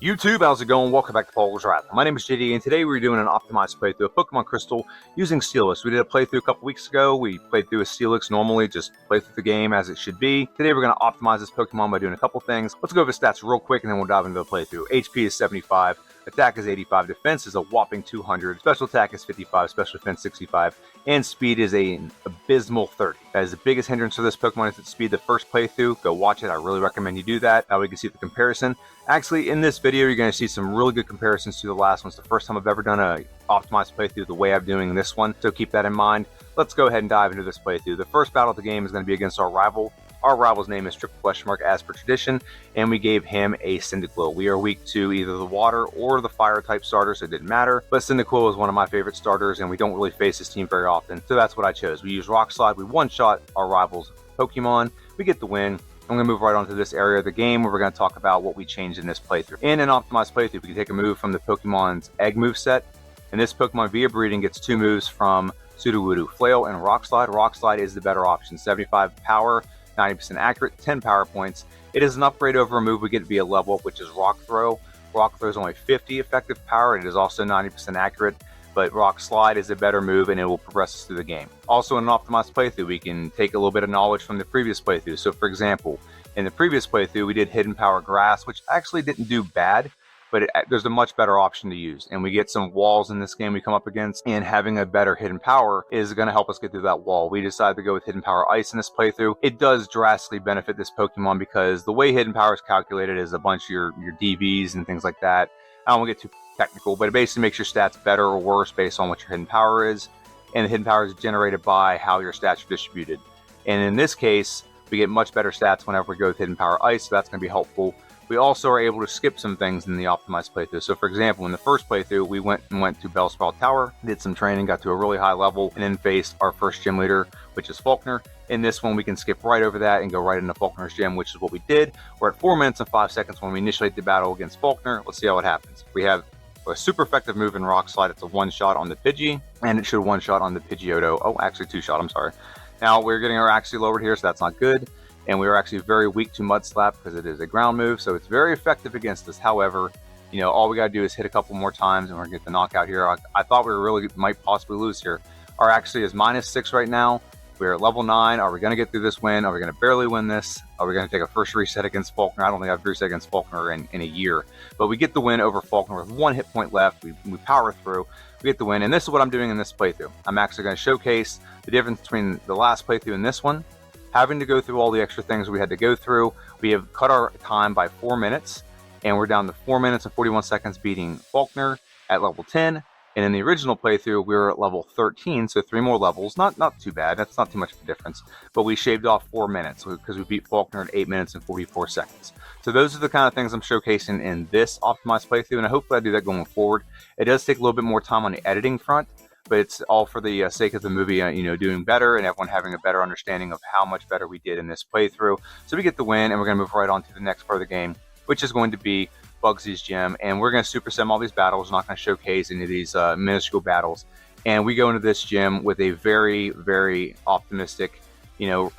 YouTube, how's it going? Welcome back to Paul's Wrath. My name is JD, and today we're doing an optimized playthrough of Pokemon Crystal using Steelix. We did a playthrough a couple weeks ago. We played through a Steelix normally, just play through the game as it should be. Today we're going to optimize this Pokemon by doing a couple things. Let's go over stats real quick, and then we'll dive into the playthrough. HP is 75, attack is 85, defense is a whopping 200, special attack is 55, special defense 65, and speed is an abysmal 30. That is the biggest hindrance to this Pokemon is its speed. The first playthrough, go watch it. I really recommend you do that. That way you can see the comparison. Actually, in this video, you're going to see some really good comparisons to the last one. It's the first time I've ever done a optimized playthrough the way I'm doing this one, so keep that in mind. Let's go ahead and dive into this playthrough. The first battle of the game is going to be against our rival. Our rival's name is Triple as per tradition, and we gave him a Cyndaquil. We are weak to either the water or the fire type starters, so it didn't matter. But Cyndaquil is one of my favorite starters, and we don't really face this team very often, so that's what I chose. We use Rock Slide. We one-shot our rival's Pokemon. We get the win. I'm going to move right on to this area of the game where we're going to talk about what we changed in this playthrough. In an optimized playthrough, we can take a move from the Pokemon's Egg move set, and this Pokemon via breeding gets two moves from Sudowoodo, Flail and Rock Slide. Rock Slide is the better option. 75 power, 90% accurate, 10 power points. It is an upgrade over a move we get via level up, which is Rock Throw. Rock Throw is only 50 effective power, and it is also 90% accurate. But Rock Slide is a better move, and it will progress us through the game. Also, in an optimized playthrough, we can take a little bit of knowledge from the previous playthrough. So, for example, in the previous playthrough, we did Hidden Power Grass, which actually didn't do bad, but there's a much better option to use. And we get some walls in this game we come up against, and having a better Hidden Power is going to help us get through that wall. We decided to go with Hidden Power Ice in this playthrough. It does drastically benefit this Pokemon because the way Hidden Power is calculated is a bunch of your DVs and things like that. I don't want to get too technical, but it basically makes your stats better or worse based on what your hidden power is, and the hidden power is generated by how your stats are distributed. And in this case, we get much better stats whenever we go with hidden power ice, so that's going to be helpful. We also are able to skip some things in the optimized playthrough. So for example, in the first playthrough, we went to Bellsprout Tower, did some training, got to a really high level, and then faced our first gym leader, which is Faulkner. In this one, we can skip right over that and go right into Faulkner's gym, which is what we did. We're at 4 minutes and 5 seconds when we initiate the battle against Faulkner. Let's see how it happens. We have a super effective move in Rock Slide. It's a one-shot on the Pidgey, and it should one-shot on the Pidgeotto. Oh, actually two-shot, I'm sorry. Now, we're getting our Axie lowered here, so that's not good. And we are actually very weak to Mud Slap because it is a ground move, so it's very effective against us. However, you know, all we got to do is hit a couple more times, and we're going to get the knockout here. I thought we really might possibly lose here. Our Axie is -6 right now. We're at level 9. Are we going to get through this win? Are we going to barely win this? Are we going to take a first reset against Faulkner? I don't think I've reset against Faulkner in a year. But we get the win over Faulkner with 1 hit point left. We power through. We get the win. And this is what I'm doing in this playthrough. I'm actually going to showcase the difference between the last playthrough and this one. Having to go through all the extra things we had to go through, we have cut our time by 4 minutes. And we're down to 4 minutes and 41 seconds beating Faulkner at level 10. And in the original playthrough, we were at level 13, so 3 more levels. Not too bad. That's not too much of a difference. But we shaved off 4 minutes because we beat Faulkner at 8 minutes and 44 seconds. So those are the kind of things I'm showcasing in this optimized playthrough, and I hope that I do that going forward. It does take a little bit more time on the editing front, but it's all for the sake of the movie, doing better and everyone having a better understanding of how much better we did in this playthrough. So we get the win, and we're going to move right on to the next part of the game, which is going to be Bugsy's gym, and we're going to super sim all these battles. We're not going to showcase any of these minuscule battles, and we go into this gym with a very, very optimistic, of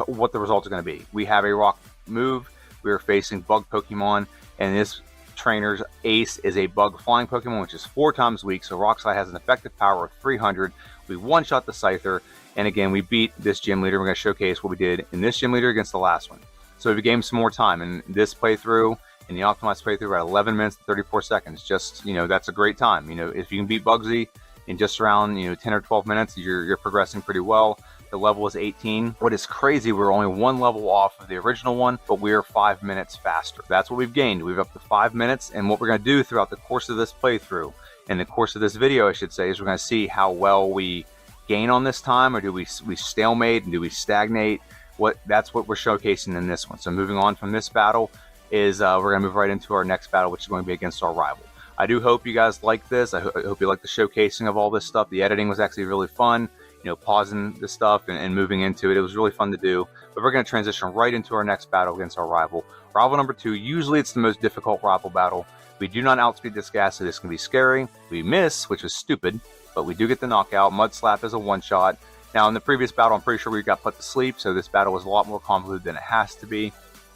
what the results are going to be. We have a rock move. We are facing bug Pokemon, and this trainer's ace is a bug flying Pokemon, which is 4 times weak. So Rock Slide has an effective power of 300. We one-shot the Scyther, and again, we beat this gym leader. We're going to showcase what we did in this gym leader against the last one. So we gained some more time in this playthrough. In the optimized playthrough, we're at 11 minutes and 34 seconds. Just, that's a great time. If you can beat Bugsy in just around, 10 or 12 minutes, you're progressing pretty well. The level is 18. What is crazy, we're only 1 level off of the original one, but we're 5 minutes faster. That's what we've gained. We've up to 5 minutes, and what we're going to do throughout the course of this playthrough, in the course of this video, I should say, is we're going to see how well we gain on this time, or do we stalemate, and do we stagnate? That's what we're showcasing in this one. So moving on from this battle, is we're going to move right into our next battle, which is going to be against our rival. I do hope you guys like this. I hope you like the showcasing of all this stuff. The editing was actually really fun, pausing the stuff and moving into it. It was really fun to do. But we're going to transition right into our next battle against our rival. Rival number 2, usually it's the most difficult rival battle. We do not outspeed this guy, so this can be scary. We miss, which is stupid, but we do get the knockout. Mud Slap is a one-shot. Now, in the previous battle, I'm pretty sure we got put to sleep, so this battle was a lot more convoluted than it has to be.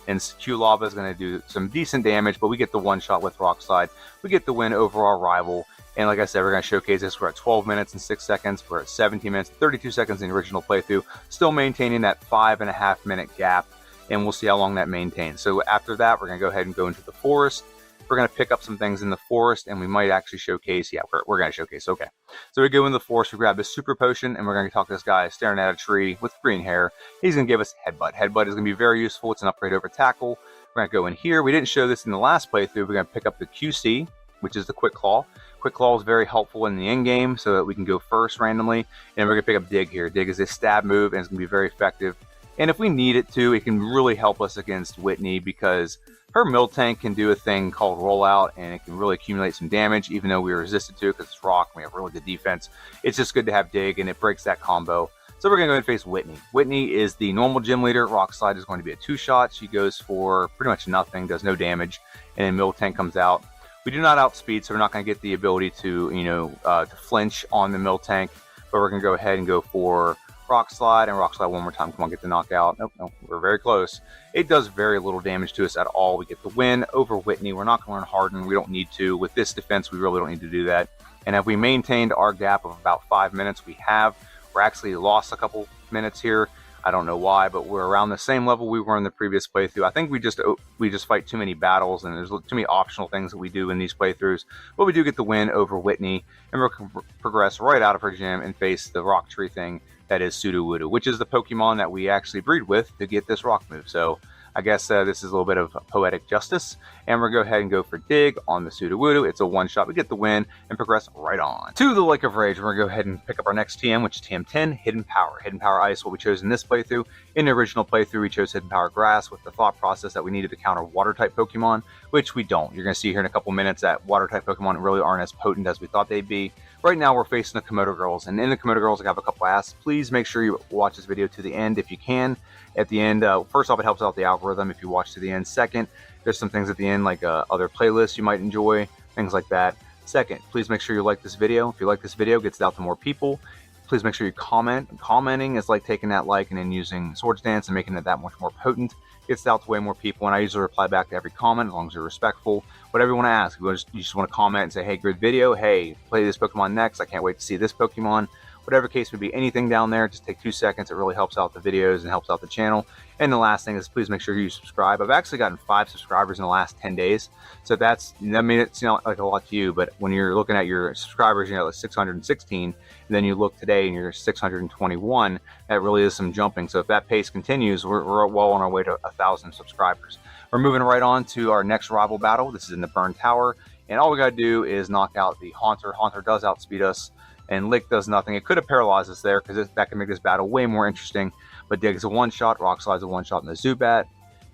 and Q Lava is going to do some decent damage, but we get the one shot with Rock Slide. We get the win over our rival. And like I said, we're going to showcase this. We're at 12 minutes and 6 seconds. We're at 17 minutes, 32 seconds in the original playthrough, still maintaining that 5.5 minute gap. And we'll see how long that maintains. So after that, we're going to go ahead and go into the forest. We're going to pick up some things in the forest, and we might actually showcase. Yeah, we're going to showcase. Okay. So we go in the forest, we grab this super potion, and we're going to talk to this guy staring at a tree with green hair. He's going to give us Headbutt. Headbutt is going to be very useful. It's an upgrade over Tackle. We're going to go in here. We didn't show this in the last playthrough. We're going to pick up the QC, which is the Quick Claw. Quick Claw is very helpful in the end game so that we can go first randomly. And we're going to pick up Dig here. Dig is a stab move, and it's going to be very effective. And if we need it to, it can really help us against Whitney because her Miltank can do a thing called Rollout, and it can really accumulate some damage, even though we resist it to because it's rock and we have really good defense. It's just good to have Dig, and it breaks that combo. So we're going to go ahead and face Whitney. Whitney is the normal gym leader. Rock Slide is going to be a 2-shot. She goes for pretty much nothing, does no damage, and then Miltank comes out. We do not outspeed, so we're not going to get the ability to, to flinch on the Miltank, but we're going to go ahead and go for Rock Slide and Rock Slide one more time. Come on, get the knockout. Nope, we're very close. It does very little damage to us at all. We get the win over Whitney. We're not going to learn Harden. We don't need to. With this defense, we really don't need to do that. And have we maintained our gap of about 5 minutes? We have. We're actually lost a couple minutes here. I don't know why, but we're around the same level we were in the previous playthrough. I think we just fight too many battles, and there's too many optional things that we do in these playthroughs. But we do get the win over Whitney, and we'll progress right out of her gym and face the rock tree thing that is Sudowoodo, which is the Pokemon that we actually breed with to get this rock move. So I guess this is a little bit of poetic justice. And we're going to go ahead and go for Dig on the Sudowoodo. It's a one-shot. We get the win and progress right on to the Lake of Rage. We're going to go ahead and pick up our next TM, which is TM10, Hidden Power. Hidden Power Ice, what we chose in this playthrough. In the original playthrough, we chose Hidden Power Grass with the thought process that we needed to counter Water-type Pokemon, which we don't. You're going to see here in a couple minutes that Water-type Pokemon really aren't as potent as we thought they'd be. Right now, we're facing the Komodo Girls, and in the Komodo Girls, I have a couple asks. Please make sure you watch this video to the end if you can. At the end, first off, it helps out the algorithm if you watch to the end. Second, there's some things at the end like other playlists you might enjoy, things like that. Second, please make sure you like this video. If you like this video, it gets it out to more people. Please make sure you comment. Commenting is like taking that like and then using Swords Dance and making it that much more potent. Gets it out to way more people, and I usually reply back to every comment as long as you're respectful. Whatever you want to ask, you just want to comment and say, hey, good video, hey, play this Pokemon next, I can't wait to see this Pokemon. Whatever case would be, anything down there, just take 2 seconds. It really helps out the videos and helps out the channel. And the last thing is please make sure you subscribe. I've actually gotten 5 subscribers in the last 10 days. So that's, I mean, it's not like a lot to you, but when you're looking at your subscribers, you know, like 616, and then you look today and you're 621, that really is some jumping. So if that pace continues, we're well on our way to 1,000 subscribers. We're moving right on to our next rival battle. This is in the Burn Tower. And all we got to do is knock out the Haunter. Haunter does outspeed us. And Lick does nothing. It could have paralyzed us there because that can make this battle way more interesting. But Dig is a one-shot, Rock Slide's a one-shot in the Zubat.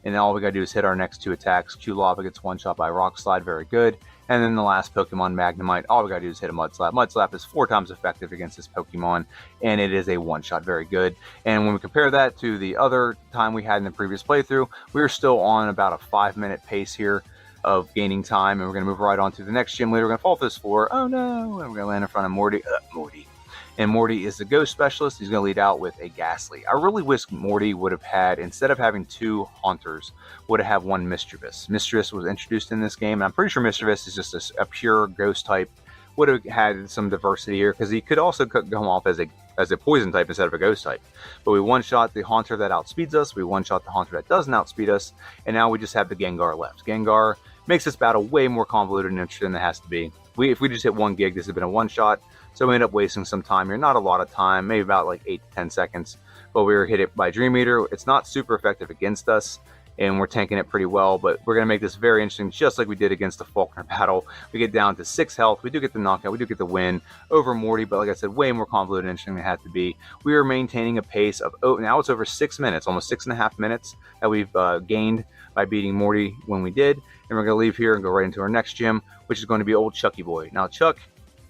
And then all we gotta do is hit our next 2 attacks. Q Lava gets one-shot by Rock Slide, very good. And then the last Pokemon, Magnemite, all we gotta do is hit a Mud Slap. Mud Slap is 4 times effective against this Pokemon, and it is a one-shot, very good. And when we compare that to the other time we had in the previous playthrough, we were still on about a 5-minute pace here of gaining time, and we're going to move right on to the next gym leader. We're going to fall to this floor. Oh no! And we're going to land in front of Morty. And Morty is the ghost specialist. He's going to lead out with a Ghastly. I really wish Morty would have had, instead of having 2 Haunters, would have had 1 Mischievous. Mischievous was introduced in this game, and I'm pretty sure Mischievous is just a pure ghost type. Would have had some diversity here, because he could also come off as a poison type instead of a ghost type. But we one-shot the Haunter that outspeeds us, we one-shot the Haunter that doesn't outspeed us, and now we just have the Gengar left. Gengar makes this battle way more convoluted and interesting than it has to be. If we just hit 1 gig, this has been a one-shot, so we end up wasting some time here. Not a lot of time, maybe about like 8 to 10 seconds, but we were hit it by Dream Eater. It's not super effective against us, and we're tanking it pretty well, but we're going to make this very interesting, just like we did against the Faulkner battle. We get down to 6 health. We do get the knockout. We do get the win over Morty, but like I said, way more convoluted and interesting than it had to be. We are maintaining a pace of, now it's over 6 minutes, almost 6.5 minutes that we've gained by beating Morty when we did. And we're going to leave here and go right into our next gym, which is going to be old Chucky Boy. Now, Chuck,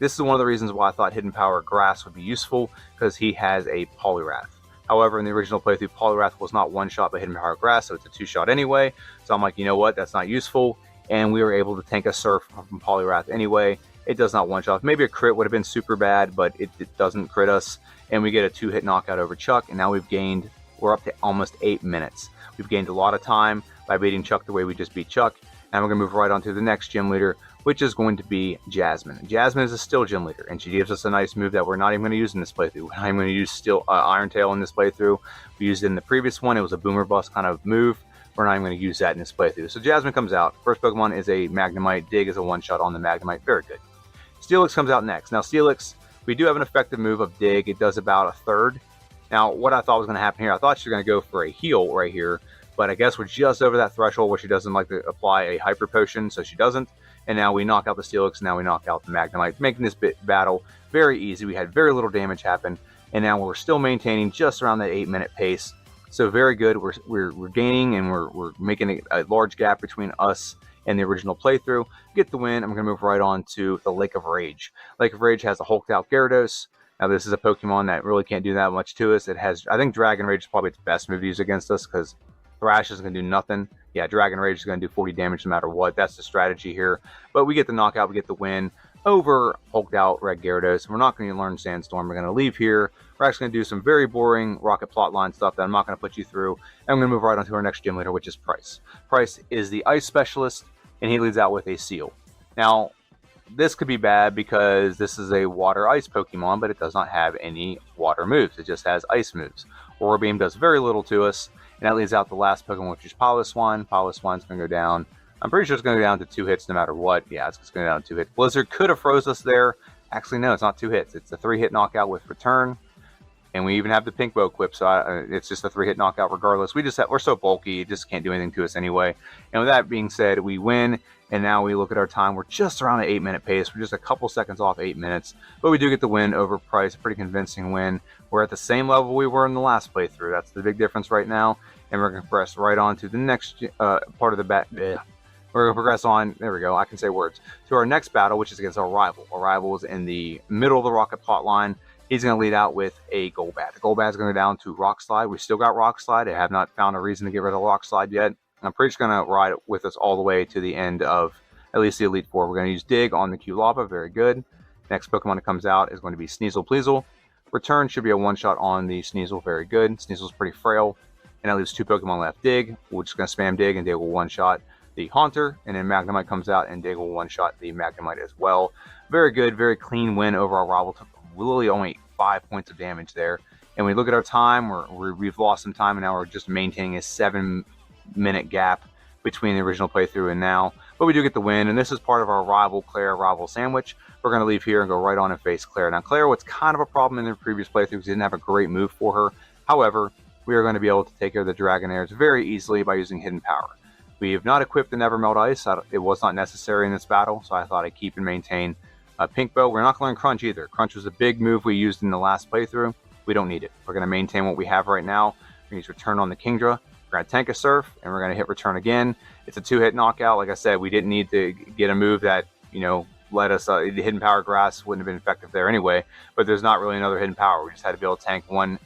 this is one of the reasons why I thought Hidden Power Grass would be useful, because he has a Poliwrath. However, in the original playthrough, Poliwrath was not one-shot by Hidden Power Grass, so it's a 2-shot anyway. So I'm like, you know what, that's not useful. And we were able to tank a Surf from Poliwrath anyway. It does not one-shot. Maybe a crit would have been super bad, but it doesn't crit us. And we get a 2-hit knockout over Chuck, and now we're up to almost 8 minutes. We've gained a lot of time by beating Chuck the way we just beat Chuck. And we're going to move right on to the next gym leader, which is going to be Jasmine. Jasmine is a Steel gym leader, and she gives us a nice move that we're not even going to use in this playthrough. We're not even going to use Iron Tail in this playthrough. We used it in the previous one. It was a Boomer Bust kind of move. We're not even going to use that in this playthrough. So Jasmine comes out. First Pokemon is a Magnemite. Dig is a one-shot on the Magnemite. Very good. Steelix comes out next. Now Steelix, we do have an effective move of Dig. It does about a third. Now what I thought was going to happen here, I thought she was going to go for a heal right here, but I guess we're just over that threshold where she doesn't like to apply a Hyper Potion, so she doesn't. And now we knock out the Steelix, now we knock out the Magnemite, making this battle very easy. We had very little damage happen, and now we're still maintaining just around that 8-minute pace. So very good. We're gaining, and we're making a large gap between us and the original playthrough. Get the win. I'm going to move right on to the Lake of Rage. Lake of Rage has a hulked out Gyarados. Now this is a Pokemon that really can't do that much to us. It has, I think Dragon Rage is probably its best move to use against us, because Thrash isn't going to do nothing. Yeah, Dragon Rage is going to do 40 damage no matter what. That's the strategy here. But we get the knockout, we get the win over hulked out Red Gyarados. We're not going to learn Sandstorm. We're going to leave here. We're actually going to do some very boring Rocket Plotline stuff that I'm not going to put you through. And I'm going to move right on to our next gym leader, which is Price. Price is the Ice Specialist, and he leads out with a Seal. Now, this could be bad because this is a Water Ice Pokemon, but it does not have any Water moves. It just has Ice moves. Aura Beam does very little to us. And that leaves out the last Pokemon, which is Piloswine. Piloswine's going to go down. I'm pretty sure it's going to go down to 2 hits no matter what. Yeah, it's going to go down to 2 hits. Blizzard could have froze us there. Actually, no, it's not 2 hits. It's a 3-hit knockout with Return. And we even have the Pink Bow equipped, so it's just a 3-hit knockout regardless. We're so bulky, it just can't do anything to us anyway. And with that being said, we win. And now we look at our time. We're just around an 8-minute pace. We're just a couple seconds off 8 minutes. But we do get the win over Price. A pretty convincing win. We're at the same level we were in the last playthrough. That's the big difference right now. And we're going to progress right on to the next part of the bat. We're going to progress on, there we go, I can say words, to our next battle, which is against our rival. Our rival is in the middle of the Rocket Plot line. He's going to lead out with a Golbat. The Golbat is going to go down to Rock Slide. We still got Rock Slide. I have not found a reason to get rid of Rock Slide yet. I'm pretty sure going to ride it with us all the way to the end of at least the Elite Four. We're going to use Dig on the Q-Lava. Very good. Next Pokemon that comes out is going to be Sneasel Pleasel. Return should be a one-shot on the Sneasel. Very good. Sneasel's pretty frail. And that leaves 2 Pokemon left. Dig, we're just going to spam Dig, and Dig will one-shot the Haunter. And then Magnemite comes out, and Dig will one-shot the Magnemite as well. Very good, very clean win over our rival. Took really only 5 points of damage there. And we look at our time, we've lost some time, and now we're just maintaining a 7-minute gap between the original playthrough and now. But we do get the win, and this is part of our rival Claire rival sandwich. We're going to leave here and go right on and face Claire. Now, Claire was kind of a problem in the previous playthrough because we didn't have a great move for her. However, we are going to be able to take care of the Dragonairs very easily by using Hidden Power. We have not equipped the Never Melt Ice. It was not necessary in this battle, so I thought I'd keep and maintain Pink Bow. We're not going to learn Crunch either. Crunch was a big move we used in the last playthrough. We don't need it. We're going to maintain what we have right now. We're going to use Return on the Kingdra. We're going to tank a Surf, and we're going to hit Return again. It's a 2-hit knockout. Like I said, we didn't need to get a move that, let us, the Hidden Power Grass wouldn't have been effective there anyway, but there's not really another Hidden Power. We just had to be able to tank one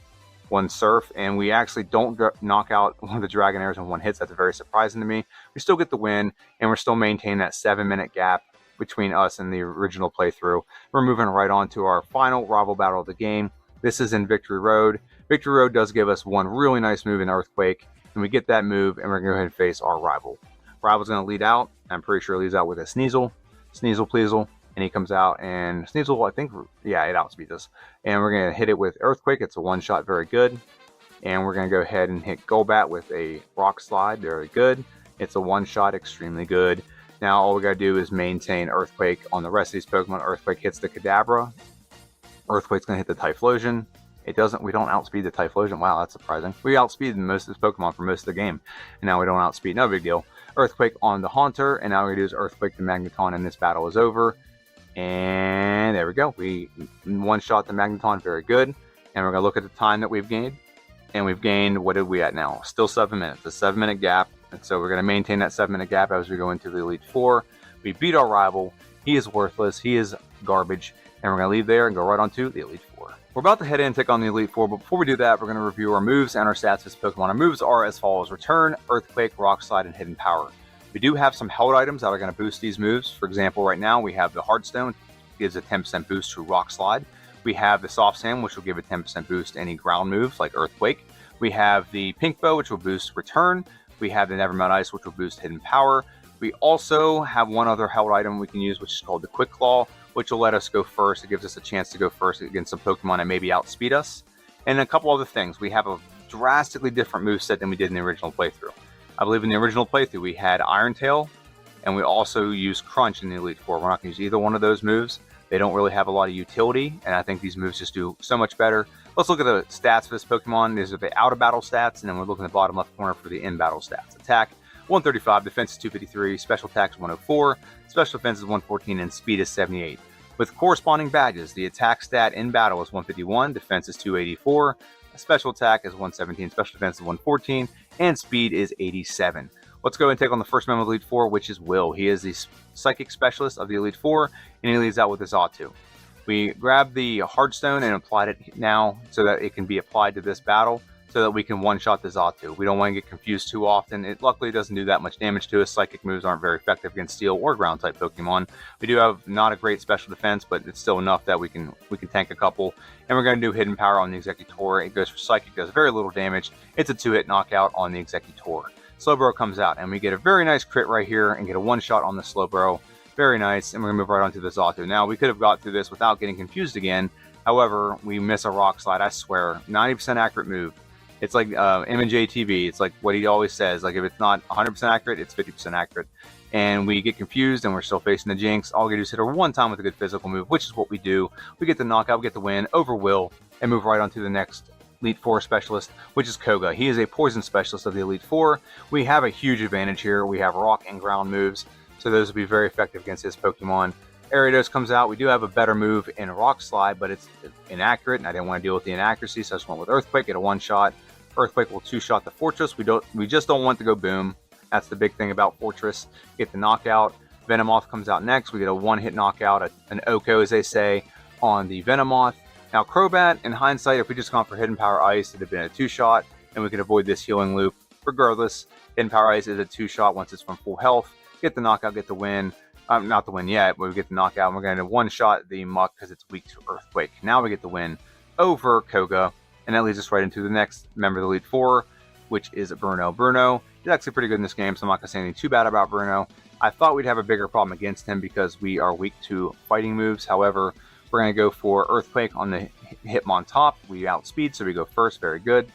Surf, and we actually don't knock out one of the Dragonairs in 1 hit. So that's very surprising to me. We still get the win, and we're still maintaining that 7-minute gap between us and the original playthrough. We're moving right on to our final rival battle of the game. This is in Victory Road. Victory Road does give us one really nice move in Earthquake, and we get that move, and we're going to go ahead and face our rival. Rival's going to lead out. I'm pretty sure he leads out with a Sneasel Pleasel, and he comes out, and Sneasel, I think, yeah, it outspeeds us. And we're going to hit it with Earthquake. It's a one-shot, very good. And we're going to go ahead and hit Golbat with a Rock Slide, very good. It's a one-shot, extremely good. Now all we got to do is maintain Earthquake on the rest of these Pokemon. Earthquake hits the Kadabra. Earthquake's going to hit the Typhlosion. We don't outspeed the Typhlosion. Wow, that's surprising. We outspeed most of this Pokemon for most of the game, and now we don't outspeed. No big deal. Earthquake on the Haunter, and now we're going to do is Earthquake the Magneton, and this battle is over. And there we go. We one-shot the Magneton, very good. And we're going to look at the time that we've gained. And we've gained, what are we at now? Still 7 minutes. A 7-minute gap. And so we're going to maintain that 7-minute gap as we go into the Elite Four. We beat our rival. He is worthless. He is garbage. And we're going to leave there and go right on to the Elite Four. We're about to head in and take on the Elite Four, but before we do that, we're going to review our moves and our stats of this Pokemon. Our moves are as follows: Return, Earthquake, Rock Slide, and Hidden Power. We do have some held items that are going to boost these moves. For example, right now we have the Heartstone, gives a 10% boost to Rock Slide. We have the Soft Sand, which will give a 10% boost to any ground moves like Earthquake. We have the Pink Bow, which will boost return. We have the Never Melt Ice, which will boost hidden power. We also have one other held item we can use, which is called the Quick Claw, which will let us go first. It gives us a chance to go first against some Pokemon and maybe outspeed us. And a couple other things. We have a drastically different moveset than we did in the original playthrough. I believe in the original playthrough we had Iron Tail, and we also used Crunch in the Elite Four. We're not going to use either one of those moves. They don't really have a lot of utility, and I think these moves just do so much better. Let's look at the stats for this Pokemon. These are the out-of-battle stats, and then we're looking at the bottom left corner for the in-battle stats. Attack, 135, defense is 253, special attack is 104, special defense is 114, and speed is 78. With corresponding badges, the attack stat in battle is 151, defense is 284, special attack is 117, special defense is 114, and speed is 87. Let's go and take on the first member of the Elite Four, which is Will. He is the Psychic Specialist of the Elite Four, and he leads out with his Atu. We grabbed the Hardstone and applied it now so that it can be applied to this battle so that we can one-shot the Xatu. We don't want to get confused too often. It luckily doesn't do that much damage to us. Psychic moves aren't very effective against Steel or Ground-type Pokemon. We do have not a great special defense, but it's still enough that we can tank a couple. And we're going to do Hidden Power on the Executor. It goes for Psychic, does very little damage. It's a 2-hit knockout on the Executor. Slowbro comes out, and we get a very nice crit right here and get a one-shot on the Slowbro. Very nice, and we're going to move right on to the Xatu. Now, we could have got through this without getting confused again. However, we miss a Rock Slide, I swear. 90% accurate move. It's like M&J TV. It's like what he always says. Like, if it's not 100% accurate, it's 50% accurate. And we get confused, and we're still facing the Jinx. All we do is hit her one time with a good physical move, which is what we do. We get the knockout, we get the win over Will, and move right on to the next Elite Four specialist, which is Koga. He is a poison specialist of the Elite Four. We have a huge advantage here. We have rock and ground moves, so those will be very effective against his Pokemon. Ariados comes out. We do have a better move in Rock Slide, but it's inaccurate, and I didn't want to deal with the inaccuracy, so I just went with Earthquake, get a one-shot. Earthquake will two-shot the Fortress. We just don't want to go boom. That's the big thing about Fortress. Get the knockout. Venomoth comes out next. We get a one-hit knockout, an Oko, as they say, on the Venomoth. Now, Crobat, in hindsight, if we just gone for Hidden Power Ice, it would have been a two-shot, and we could avoid this healing loop. Regardless, Hidden Power Ice is a two-shot once it's from full health. Get the knockout, get the win. Not the win yet, but we get the knockout, and we're going to one-shot the Muck because it's weak to Earthquake. Now we get the win over Koga, and that leads us right into the next member of the Elite Four, which is Bruno. Bruno is actually pretty good in this game, so I'm not going to say anything too bad about Bruno. I thought we'd have a bigger problem against him because we are weak to fighting moves. However, we're going to go for Earthquake on the Hitmon top. We outspeed, so we go first. Very good.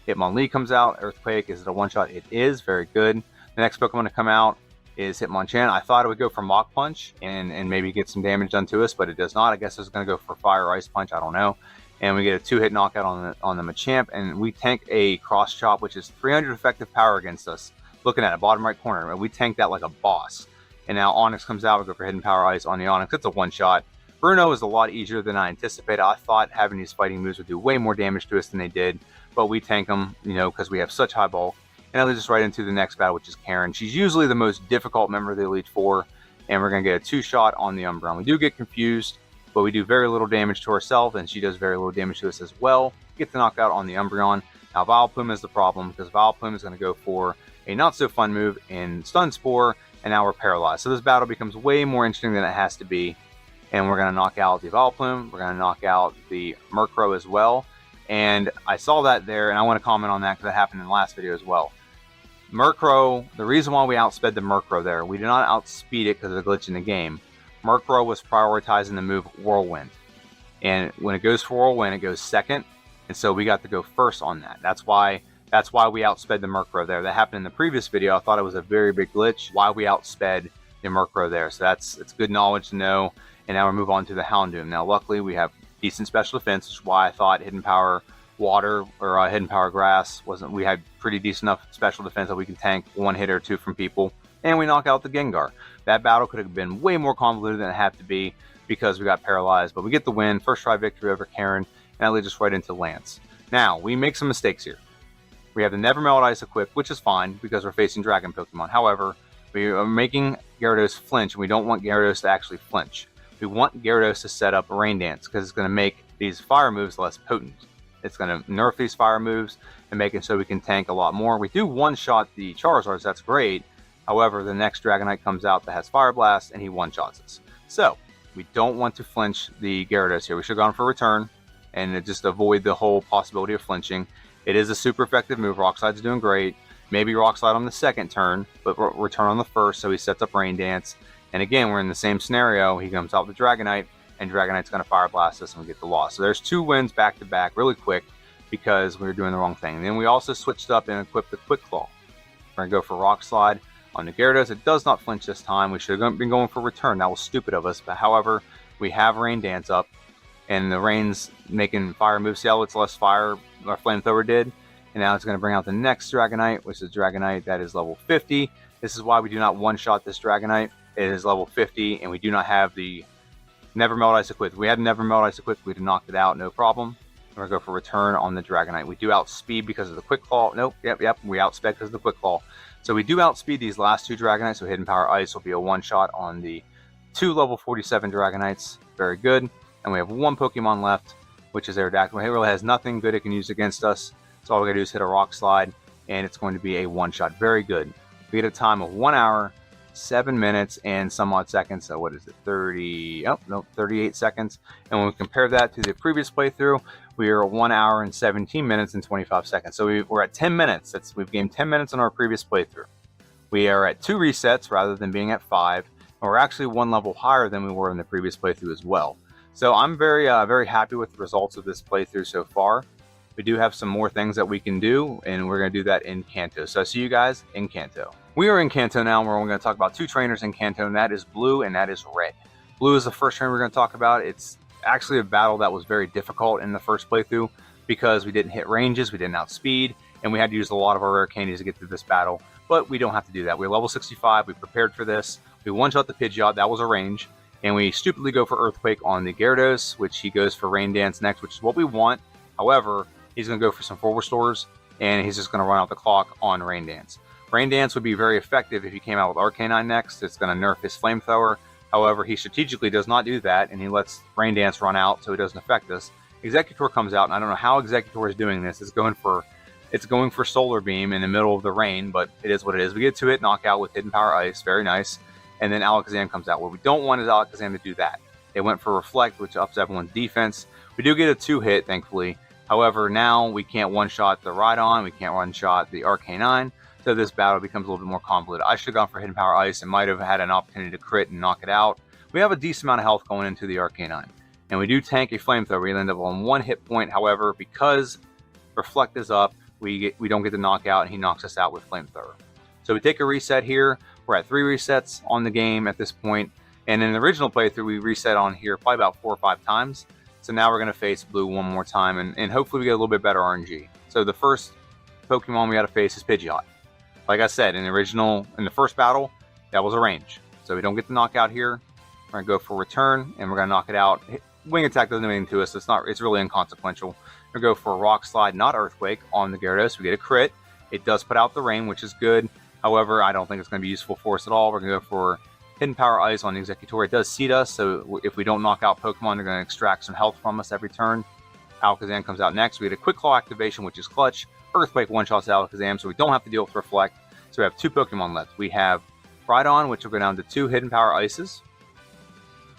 Hitmonlee comes out. Earthquake, is it a one-shot? It is. Very good. The next Pokemon to come out is Hitmonchan. I thought it would go for Mach Punch and maybe get some damage done to us, but it does not. I guess it's going to go for Fire or Ice Punch. I don't know. And we get a two-hit knockout on the Machamp, and we tank a Cross Chop, which is 300 effective power against us. Looking at it, bottom right corner, and we tank that like a boss. And now Onix comes out. We go for Hidden Power Ice on the Onix. It's a one-shot. Bruno is a lot easier than I anticipated. I thought having these fighting moves would do way more damage to us than they did, but we tank them, because we have such high bulk. And that leads us right into the next battle, which is Karen. She's usually the most difficult member of the Elite Four, and we're going to get a two-shot on the Umbreon. We do get confused, but we do very little damage to ourselves, and she does very little damage to us as well. Get the knockout on the Umbreon. Now, Vileplume is the problem, because Vileplume is going to go for a not-so-fun move in Stun Spore, and now we're paralyzed. So this battle becomes way more interesting than it has to be. And we're going to knock out the Vileplume. We're going to knock out the Murkrow as well. And I saw that there, and I want to comment on that because that happened in the last video as well. Murkrow, the reason why we outsped the Murkrow there, we did not outspeed it because of the glitch in the game. Murkrow was prioritizing the move Whirlwind. And when it goes for Whirlwind, it goes second. And so we got to go first on that. That's why we outsped the Murkrow there. That happened in the previous video. I thought it was a very big glitch. Why we outsped the Murkrow there. So it's good knowledge to know. And now we move on to the Houndoom. Now, luckily, we have decent special defense, which is why I thought Hidden Power Water or Hidden Power Grass wasn't. We had pretty decent enough special defense that we can tank one hit or two from people. And we knock out the Gengar. That battle could have been way more convoluted than it had to be because we got paralyzed. But we get the win. First try victory over Karen. And that leads us right into Lance. Now, we make some mistakes here. We have the Never Melt Ice equipped, which is fine because we're facing Dragon Pokemon. However, we are making Gyarados flinch, and we don't want Gyarados to actually flinch. We want Gyarados to set up a Rain Dance because it's going to make these fire moves less potent. It's going to nerf these fire moves and make it so we can tank a lot more. We do one-shot the Charizards, that's great. However, the next Dragonite comes out that has Fire Blast, and he one-shots us. So, we don't want to flinch the Gyarados here. We should have gone for return and just avoid the whole possibility of flinching. It is a super effective move. Rock Slide's doing great. Maybe Rock Slide on the second turn, but return on the first, so he sets up Rain Dance. And again, we're in the same scenario. He comes out with Dragonite, and Dragonite's going to Fire Blast us, and we get the loss. So there's 2 wins back to back really quick because we were doing the wrong thing. And then we also switched up and equipped the Quick Claw. We're going to go for Rock Slide on the Gyarados. It does not flinch this time. We should have been going for Return. That was stupid of us. But however, we have Rain Dance up, and the Rain's making fire moves. See how it's less fire our Flamethrower did? And now it's going to bring out the next Dragonite, which is Dragonite that is level 50. This is why we do not one-shot this Dragonite. It is level 50, and we do not have the Never Melt Ice equipped. If we had Never Melt Ice equipped, we'd have knocked it out, no problem. We're going to go for Return on the Dragonite. We do outspeed because of the Quick Claw. Nope, yep, we outsped because of the Quick Claw. So we do outspeed these last 2 Dragonites, so Hidden Power Ice will be a one-shot on the 2 level 47 Dragonites. Very good. And we have 1 Pokemon left, which is Aerodactyl. It really has nothing good it can use against us. So all we got to do is hit a Rock Slide, and it's going to be a one-shot. Very good. We get a time of 1 hour, 7 minutes, and some odd seconds. So what is it? 38 seconds. And when we compare that to the previous playthrough, we are 1 hour and 17 minutes and 25 seconds. So we're at 10 minutes. We've gained 10 minutes on our previous playthrough. We are at 2 resets rather than being at 5. And we're actually 1 level higher than we were in the previous playthrough as well. So I'm very happy with the results of this playthrough so far. We do have some more things that we can do, and we're going to do that in Kanto. So I'll see you guys in Kanto. We are in Kanto now, and we're going to talk about 2 trainers in Kanto, and that is Blue and that is Red. Blue is the first trainer we're going to talk about. It's actually a battle that was very difficult in the first playthrough because we didn't hit ranges, we didn't outspeed, and we had to use a lot of our rare candies to get through this battle. But we don't have to do that. We're level 65. We prepared for this. We one-shot the Pidgeot. That was a range. And we stupidly go for Earthquake on the Gyarados, which he goes for Rain Dance next, which is what we want. However, he's going to go for some full restores, and he's just going to run out the clock on Rain Dance. Rain Dance would be very effective if he came out with Arcanine next. It's going to nerf his Flamethrower. However, he strategically does not do that, and he lets Rain Dance run out so it doesn't affect us. Executor comes out, and I don't know how Executor is doing this. It's going for Solar Beam in the middle of the rain, but it is what it is. We get to it, knockout with Hidden Power Ice. Very nice. And then Alakazam comes out. What we don't want is Alakazam to do that. They went for Reflect, which ups everyone's defense. We do get a 2-hit, thankfully. However, now we can't one-shot the Rhydon. We can't one-shot the Arcanine. So this battle becomes a little bit more convoluted. I should have gone for Hidden Power Ice and might have had an opportunity to crit and knock it out. We have a decent amount of health going into the Arcanine. And we do tank a Flamethrower. We end up on 1 hit point. However, because Reflect is up, we don't get the knockout, and he knocks us out with Flamethrower. So we take a reset here. We're at 3 resets on the game at this point. And in the original playthrough, we reset on here probably about 4 or 5 times. So now we're going to face Blue one more time, and hopefully we get a little bit better RNG. So the first Pokemon we got to face is Pidgeot. Like I said, in the first battle, that was a range. So we don't get the knockout here. We're going to go for Return, and we're going to knock it out. Wing Attack doesn't do anything to us. It's really inconsequential. We're going to go for a Rock Slide, not Earthquake, on the Gyarados. We get a crit. It does put out the rain, which is good. However, I don't think it's going to be useful for us at all. We're going to go for Hidden Power Ice on the Executor. It does seed us, so if we don't knock out Pokemon, they're going to extract some health from us every turn. Alakazam comes out next. We get a Quick Claw activation, which is clutch. Earthquake one-shots Alakazam, so we don't have to deal with Reflect. So we have 2 Pokemon left. We have Rhydon, which will go down to 2 Hidden Power Ices.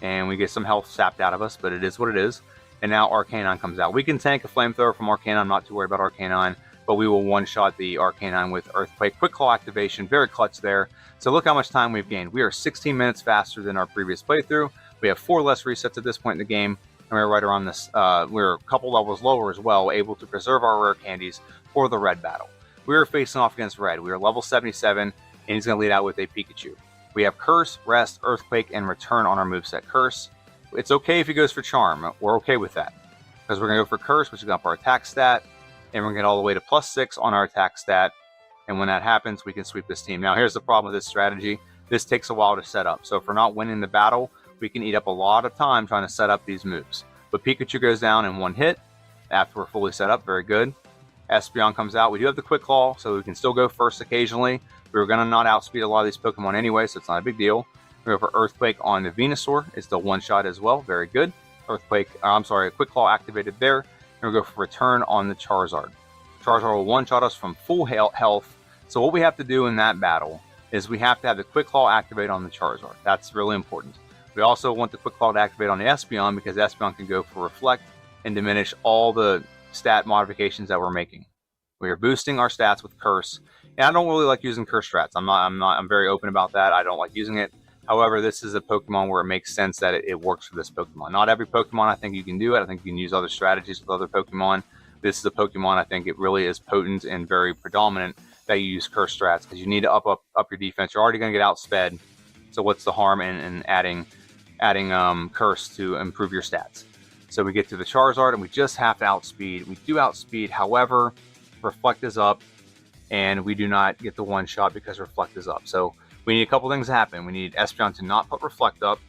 And we get some health sapped out of us, but it is what it is. And now Arcanine comes out. We can tank a Flamethrower from Arcanine. I'm not too worried about Arcanine. But we will one-shot the Arcanine with Earthquake. Quick Claw activation, very clutch there. So look how much time we've gained. We are 16 minutes faster than our previous playthrough. We have 4 less resets at this point in the game. And we're right around this. We're a couple levels lower as well, able to preserve our rare candies for the Red battle. We are facing off against Red. We are level 77, and he's going to lead out with a Pikachu. We have Curse, Rest, Earthquake, and Return on our moveset. Curse, it's okay if he goes for Charm. We're okay with that. Because we're going to go for Curse, which is up our attack stat. And we're going to get all the way to +6 on our attack stat. And when that happens, we can sweep this team. Now, here's the problem with this strategy. This takes a while to set up. So if we're not winning the battle, we can eat up a lot of time trying to set up these moves. But Pikachu goes down in 1 hit after we're fully set up. Very good. Espeon comes out. We do have the Quick Claw, so we can still go first occasionally. We were going to not outspeed a lot of these Pokemon anyway, so it's not a big deal. We go for Earthquake on the Venusaur. It's the one-shot as well. Very good. Quick Claw activated there. And we go for Return on the Charizard. Charizard will one-shot us from full health. So what we have to do in that battle is we have to have the Quick Claw activate on the Charizard. That's really important. We also want the Quick Claw to activate on the Espeon because Espeon can go for Reflect and diminish all the stat modifications that we're making. We are boosting our stats with Curse. And I don't really like using Curse strats. I'm very open about that. I don't like using it. However, this is a Pokemon where it makes sense that it works for this Pokemon. Not every Pokemon I think you can do it. I think you can use other strategies with other Pokemon. This is a Pokemon I think it really is potent and very predominant that you use Curse strats, because you need to up your defense. You're already going to get outsped. So what's the harm in adding Curse to improve your stats? So we get to the Charizard, and we just have to outspeed. We do outspeed, however, Reflect is up, and we do not get the one-shot because Reflect is up. So we need a couple things to happen. We need Espeon to not put Reflect up,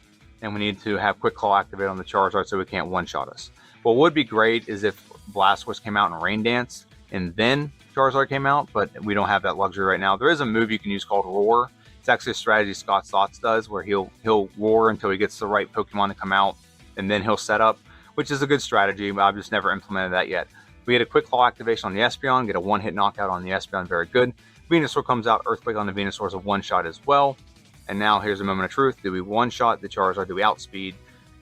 and we need to have Quick Claw activate on the Charizard so it can't one-shot us. What would be great is if Blastoise came out and Rain Dance, and then Charizard came out, but we don't have that luxury right now. There is a move you can use called Roar. It's actually a strategy Scott Thoughts does, where he'll roar until he gets the right Pokemon to come out, and then he'll set up, which is a good strategy, but I've just never implemented that yet. We get a Quick Claw activation on the Espeon, get a one-hit knockout on the Espeon, very good. Venusaur comes out, Earthquake on the Venusaur is a one-shot as well. And now here's a moment of truth. Do we one-shot the Charizard? Do we outspeed?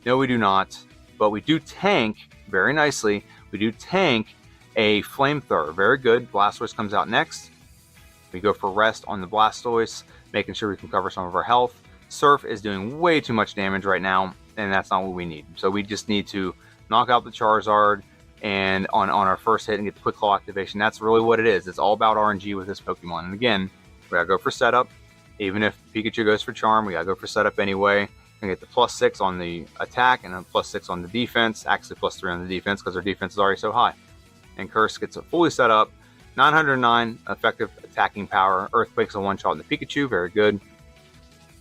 No, we do not. But we do tank, very nicely, we do tank a Flamethrower, very good. Blastoise comes out next. We go for Rest on the Blastoise, making sure we can cover some of our health. Surf is doing way too much damage right now, and that's not what we need. So we just need to knock out the Charizard and on our first hit and get the Quick Claw activation. That's really what it is. It's all about RNG with this Pokemon. And again, we gotta go for setup. Even if Pikachu goes for Charm, we gotta go for setup anyway. We get the +6 on the attack and a +6 on the defense. Actually +3 on the defense because our defense is already so high. And Curse gets it fully set up. 909 effective attacking power. Earthquake's a one-shot on the Pikachu, very good.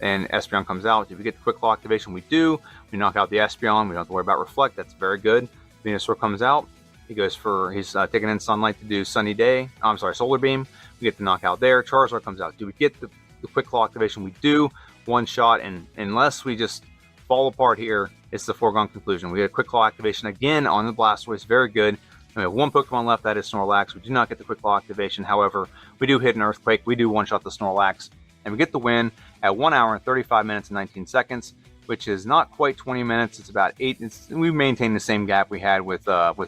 And Espeon comes out. If we get the Quick Claw activation, we do. We knock out the Espeon. We don't have to worry about Reflect. That's very good. Venusaur comes out. He's taking in Sunlight to do Sunny Day. Solar Beam. We get the knockout there. Charizard comes out. Do we get the Quick Claw activation? We do. One shot, and unless we just fall apart here, it's the foregone conclusion. We get a Quick Claw activation again on the Blastoise. Very good. And we have one Pokemon left, that is Snorlax. We do not get the Quick Claw activation. However, we do hit an Earthquake. We do one-shot the Snorlax. And we get the win at 1 hour and 35 minutes and 19 seconds, which is not quite 20 minutes. It's about 8. We've maintained the same gap we had with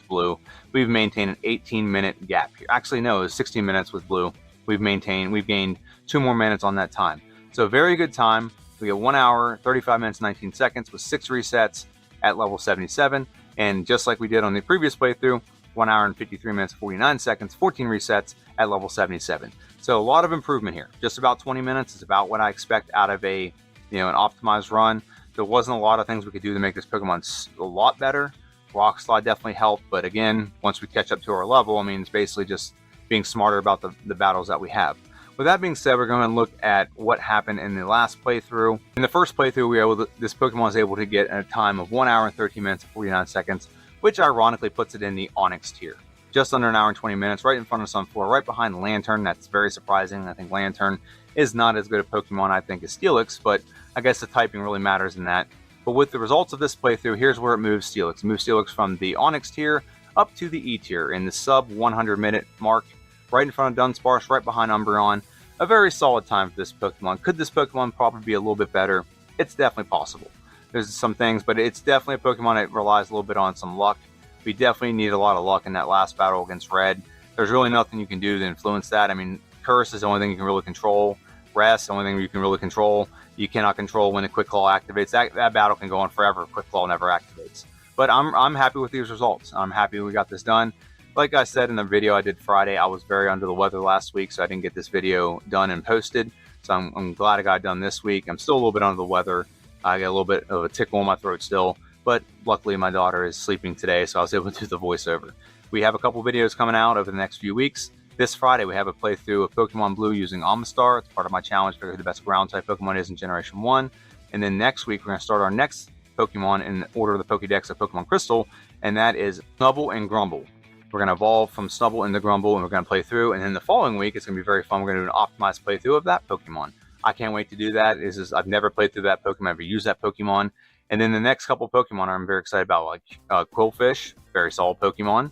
Blue. We've maintained an 18-minute gap here. Actually, no, it was 16 minutes with Blue. We've gained 2 more minutes on that time. So very good time. We get 1 hour, 35 minutes, 19 seconds with 6 resets at level 77. And just like we did on the previous playthrough, 1 hour and 53 minutes, 49 seconds, 14 resets at level 77. So a lot of improvement here. Just about 20 minutes is about what I expect out of an optimized run. There wasn't a lot of things we could do to make this Pokemon a lot better. Rock Slide definitely helped, but again, once we catch up to our level, I mean, it's basically just being smarter about the battles that we have. With that being said, we're going to look at what happened in the last playthrough. In the first playthrough, this Pokemon was able to get a time of 1 hour and 13 minutes and 49 seconds, which ironically puts it in the Onyx tier. Just under an hour and 20 minutes, right in front of Sunflora, right behind Lantern. That's very surprising. I think Lantern is not as good a Pokemon, I think, as Steelix, but I guess the typing really matters in that. But with the results of this playthrough, here's where it moves Steelix. It moves Steelix from the Onyx tier up to the E tier in the sub 100 minute mark, right in front of Dunsparce, right behind Umbreon. A very solid time for this Pokemon. Could this Pokemon probably be a little bit better? It's definitely possible. There's some things, but it's definitely a Pokemon that relies a little bit on some luck. We definitely need a lot of luck in that last battle against Red. There's really nothing you can do to influence that. I mean, Curse is the only thing you can really control. Rest, the only thing you can really control. You cannot control when the Quick Claw activates. That battle can go on forever. Quick Claw never activates. But I'm happy with these results. I'm happy we got this done. Like I said in the video I did Friday, I was very under the weather last week, so I didn't get this video done and posted. So I'm glad I got it done this week. I'm still a little bit under the weather. I got a little bit of a tickle in my throat still. But luckily my daughter is sleeping today, so I was able to do the voiceover. We have a couple videos coming out over the next few weeks. This Friday, we have a playthrough of Pokemon Blue using Amistar. It's part of my challenge to figure who the best ground-type Pokemon is in Generation 1. And then next week, we're going to start our next Pokemon in order of the Pokédex of Pokemon Crystal, and that is Snubble and Grumble. We're going to evolve from Snubble into Grumble, and we're going to play through. And then the following week, it's going to be very fun. We're going to do an optimized playthrough of that Pokemon. I can't wait to do that. I've never played through that Pokemon, ever used that Pokemon. And then the next couple Pokemon I'm very excited about, like Quillfish, very solid Pokemon.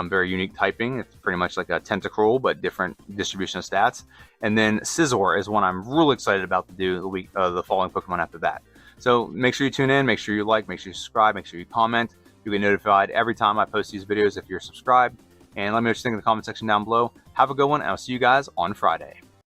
Very unique typing. It's pretty much like a Tentacruel, but different distribution of stats. And then Scizor is one I'm really excited about to do the following Pokemon after that. So make sure you tune in, make sure you like, make sure you subscribe, make sure you comment. You get notified every time I post these videos if you're subscribed. and let me know what you think in the comment section down below. Have a good one, and I'll see you guys on Friday.